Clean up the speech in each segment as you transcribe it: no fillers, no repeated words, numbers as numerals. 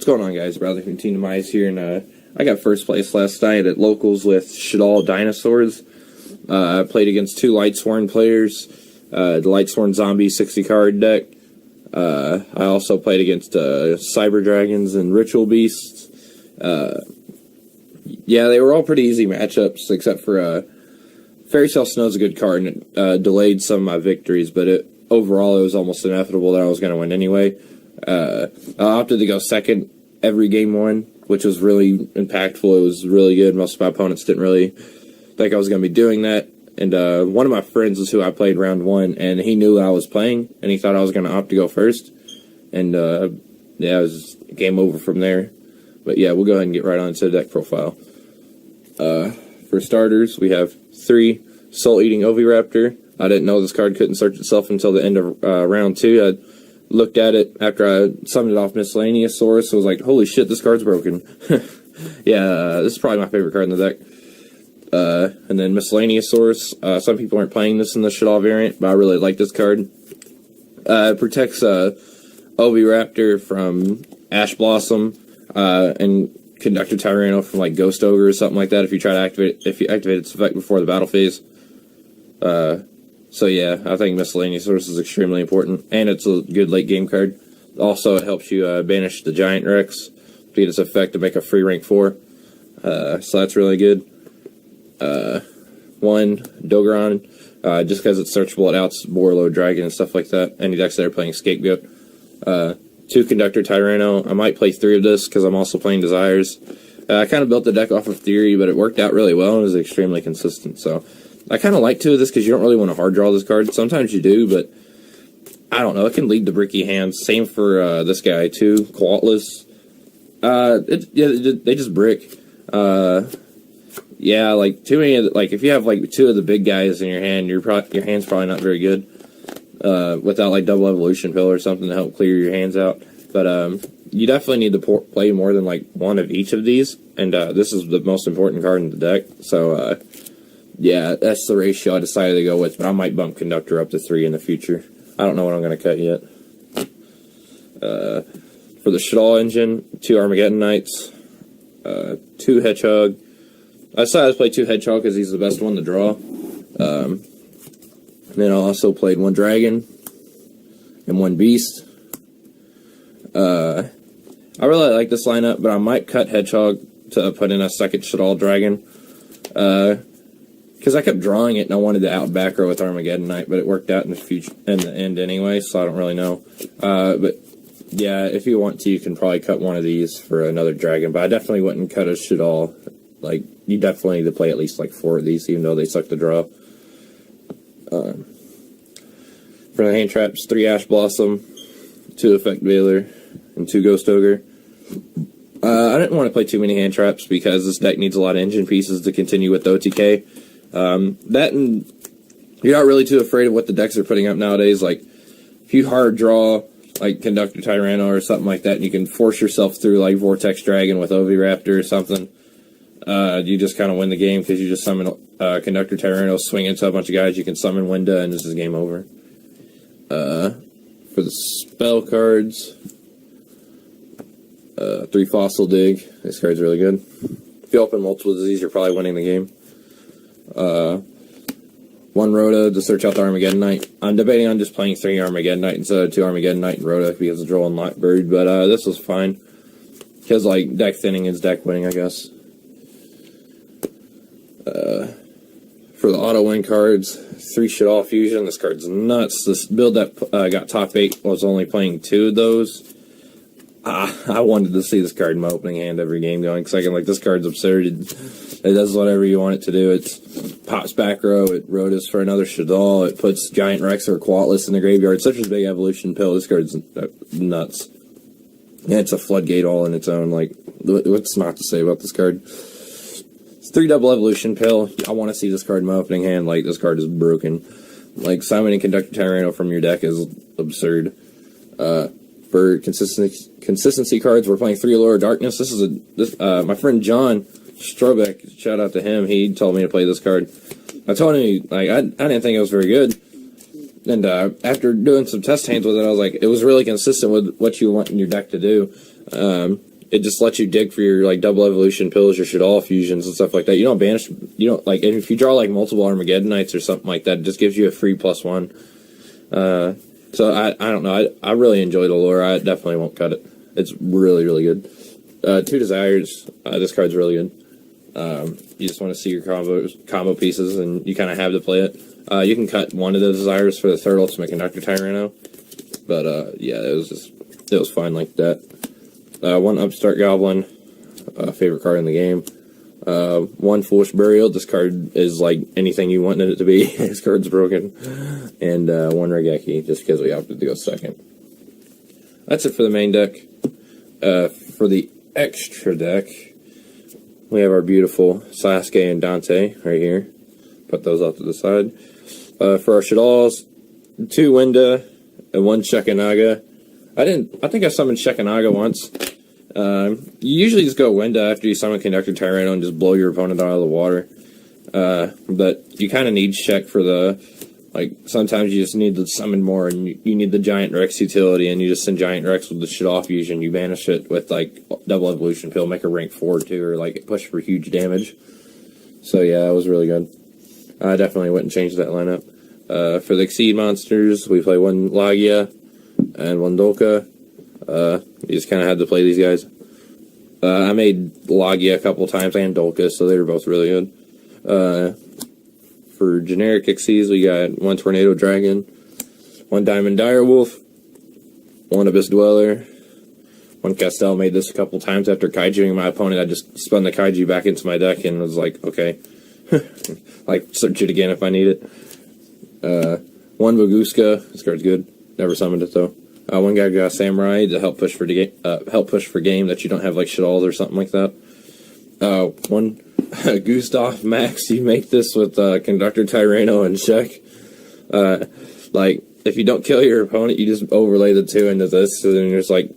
going on, guys? Brother from TeamDemise here, and I got first place last night at locals with Shaddolls Dinosaurs. I played against two Lightsworn players, the Lightsworn Zombie 60 card deck. I also played against Cyber Dragons and Ritual Beasts. Yeah, they were all pretty easy matchups, except for Fairy Tale Snow's a good card, and it delayed some of my victories, but overall it was almost inevitable that I was going to win anyway. I opted to go second every game one, which was really impactful. It was really good. Most of my opponents didn't really think I was going to be doing that. And one of my friends is who I played round one, and he knew I was playing, and he thought I was going to opt to go first. And yeah, it was game over from there. But yeah, we'll go ahead and get right on to the deck profile. For starters, we have 3 Soul Eating Oviraptor. I didn't know this card couldn't search itself until the end of round 2. I looked at it after I summoned it off Miscellaneous Source. I was like, holy shit, this card's broken. Yeah, this is probably my favorite card in the deck. And then Miscellaneous Source. Some people aren't playing this in the Shaddolls variant, but I really like this card. It protects Oviraptor from Ash Blossom and Conductor Tyranno from like Ghost Ogre or something like that if you try to activate its effect before the battle phase. So yeah, I think Miscellaneous Source is extremely important, and it's a good late game card. Also, it helps you banish the Giant Rex to get its effect to make a free rank 4. So that's really good. 1 Dogoran, just because it's searchable, it outs Borlo, Dragon, and stuff like that. Any decks that are playing Scapegoat. 2 Conductor Tyranno. I might play 3 of this because I'm also playing Desires. I kind of built the deck off of Theory, but it worked out really well and was extremely consistent. So I kind of like 2 of this because you don't really want to hard draw this card. Sometimes you do, but I don't know. It can lead to bricky hands. Same for this guy too, Qualtless. They just brick. Yeah, like too many. Like if you have like 2 of the big guys in your hand, your hand's probably not very good. Without like double evolution pill or something to help clear your hands out. But you definitely need to play more than like 1 of each of these, and this is the most important card in the deck. So yeah, that's the ratio I decided to go with. But I might bump Conductor up to 3 in the future. I don't know what I'm going to cut yet. For the Shaddolls engine, 2 Armageddon Knights, 2 Hedgehog. I decided to play 2 Hedgehog because he's the best one to draw. Then I also played 1 Dragon and 1 Beast. I really like this lineup, but I might cut Hedgehog to put in a second Shaddolls Dragon. Because I kept drawing it and I wanted to out back row with Armageddon Knight, but it worked out in the end anyway, so I don't really know. But yeah, if you want to, you can probably cut 1 of these for another Dragon, but I definitely wouldn't cut a Shaddolls. Like, you definitely need to play at least like 4 of these, even though they suck to draw. For the hand traps, 3 Ash Blossom, 2 Effect Veiler, and 2 Ghost Ogre. I didn't want to play too many hand traps because this deck needs a lot of engine pieces to continue with the OTK. That and you're not really too afraid of what the decks are putting up nowadays. Like, if you hard draw like Conductor Tyranno or something like that, and you can force yourself through like Vortex Dragon with Oviraptor or something, you just kind of win the game because you just summon Conductor Tyranno, swing into a bunch of guys, you can summon Winda, and this is game over. For the spell cards, 3 Fossil Dig. This card's really good. If you open multiple disease, you're probably winning the game. 1 Rhoda to search out the Armageddon Knight. I'm debating on just playing 3 Armageddon Knight instead of 2 Armageddon Knight and Rhoda because of Droll and Lockbird, but this was fine. Because, like, deck thinning is deck winning, I guess. For the auto win cards, 3 Shaddolls Fusion. This card's nuts. This build that got top 8 was only playing 2 of those. I wanted to see this card in my opening hand every game going, because I can, like, this card's absurd. It does whatever you want it to do. It pops back row, it rotas for another Shaddolls, it puts Giant Rex or Qualtless in the graveyard. Such a big evolution pill. This card's nuts. Yeah, it's a floodgate all in its own. Like, what's not to say about this card? 3 double evolution pill. I want to see this card in my opening hand. Like, this card is broken. Like, summoning Conductor Tyranno from your deck is absurd. For consistency cards, we're playing 3 Allure of Darkness. This is my friend John Strobeck, shout out to him. He told me to play this card. I told him, like, I didn't think it was very good. And after doing some test hands with it, I was like, it was really consistent with what you want in your deck to do. it just lets you dig for your like double evolution pills, your Shaddolls fusions and stuff like that. You don't banish, you don't like, and if you draw like multiple Armageddonites or something like that, it just gives you a free +1. So I don't know. I really enjoy the lore. I definitely won't cut it. It's really, really good. 2 Desires. This card's really good. You just want to see your combo pieces, and you kind of have to play it. You can cut one of the Desires for the 3rd Ultimate Conductor Tyranno. But, yeah, it was fine like that. 1 Upstart Goblin. Favorite card in the game. 1 Foolish Burial. This card is like anything you wanted it to be. This card's broken. And 1 Regeki, just because we opted to go second. That's it for the main deck. For the extra deck, we have our beautiful Sasuke and Dante right here. Put those off to the side. For our Shaddolls, 2 Winda and 1 Shekinaga. I think I summoned Shekinaga once. You usually just go Winda after you summon Conductor Tyranno and just blow your opponent out of the water. But you kind of need Shek for the, like, sometimes you just need to summon more, and you need the Giant Rex utility, and you just send Giant Rex with the Shaddolls fusion, you banish it with, like, double evolution pill, make a rank 4 too, or, like, push for huge damage. So, yeah, that was really good. I definitely wouldn't change that lineup. For the Exceed monsters, we play 1 Lagia and 1 Dolka. You just kind of had to play these guys. I made Lagia a couple times and Dolka, so they were both really good. For generic Xyz, we got 1 Tornado Dragon, 1 Diamond Direwolf, 1 Abyss Dweller, 1 Castel. Made this a couple times after Kaijuing my opponent. I just spun the Kaiju back into my deck and was like, okay. Like, search it again if I need it. 1 Baguska. This card's good. Never summoned it, though. 1 Gaga Samurai to help push for game that you don't have, like, Shaddolls or something like that. 1 Gustav Max. You make this with Conductor Tyranno and Shek. Like, if you don't kill your opponent, you just overlay the 2 into this, and then you're just like,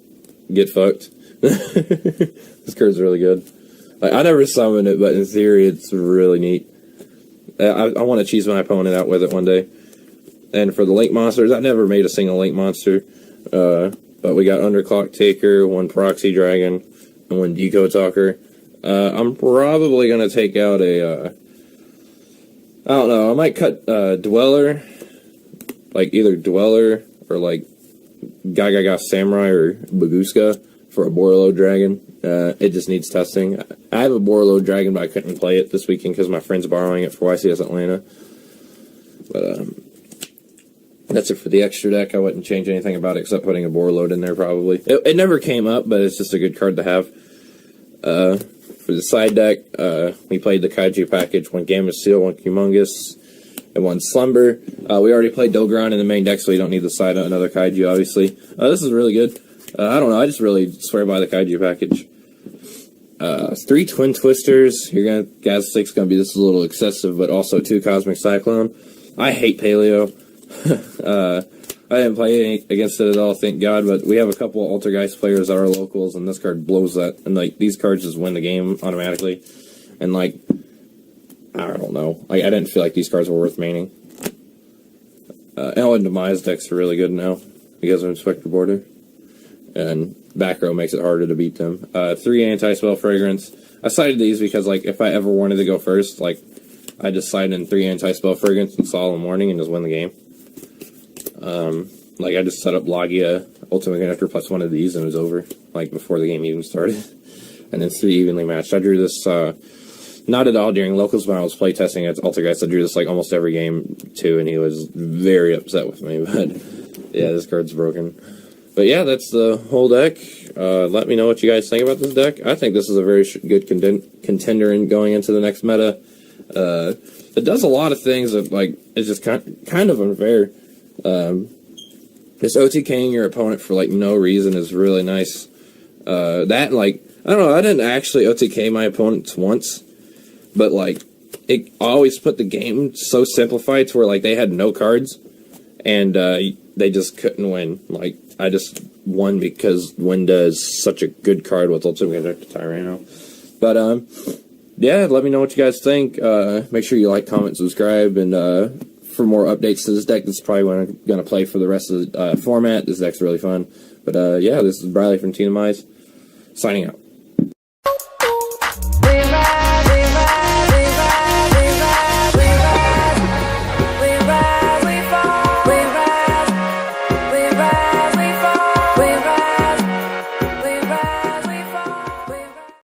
get fucked. This card's really good. Like, I never summoned it, but in theory, it's really neat. I want to cheese my opponent out with it one day. And for the Link monsters, I never made a single Link monster. But we got Underclock Taker, 1 Proxy Dragon, and 1 Deco Talker. I'm probably going to take out a, I don't know, I might cut, Dweller, like either Dweller or like Gaga Samurai or Baguska for a Borlo Dragon. It just needs testing. I have a Borlo Dragon, but I couldn't play it this weekend because my friend's borrowing it for YCS Atlanta. But, that's it for the extra deck. I wouldn't change anything about it except putting a Borload in there, probably. It never came up, but it's just a good card to have. For the side deck, we played the Kaiju package, 1 Gamma Seal, 1 Humongous, and 1 Slumber. We already played Dogron in the main deck, so you don't need the side another Kaiju, obviously. This is really good. I don't know, I just really swear by the Kaiju package. 3 Twin Twisters. You're gonna, Gaz6 gonna be this is a little excessive, but also 2 Cosmic Cyclone. I hate Paleo. I didn't play against it at all, thank God, but we have a couple of Altergeist players that are locals, and this card blows that, and, like, these cards just win the game automatically, and, like, I don't know, like, I didn't feel like these cards were worth maining. Undefeated decks are really good now, because of Inspector Border, and back row makes it harder to beat them. 3 Anti-Spell Fragrance. I cited these because, like, if I ever wanted to go first, like, I just cited in 3 Anti-Spell Fragrance and Solemn Warning and just win the game. Like, I just set up Lagia, Ultimate Connector +1 of these, and it was over, like, before the game even started. And then 3 evenly matched. I drew this, not at all during locals when I was playtesting at Altergeist. I drew this, like, almost every game, too, and he was very upset with me, but, yeah, this card's broken. But, yeah, that's the whole deck. Let me know what you guys think about this deck. I think this is a very good contender in going into the next meta. It does a lot of things that, like, it's just kind of unfair. Just OTKing your opponent for, like, no reason is really nice. That, like, I don't know, I didn't actually OTK my opponents once, but, like, it always put the game so simplified to where, like, they had no cards, and, they just couldn't win. Like, I just won because Winda is such a good card with Ultimate Conductor Tyranno. But, yeah, let me know what you guys think. Make sure you like, comment, subscribe, and, for more updates to this deck, this is probably what I'm going to play for the rest of the format. This deck's really fun. But, yeah, this is Bradley from TeamDemise, signing out.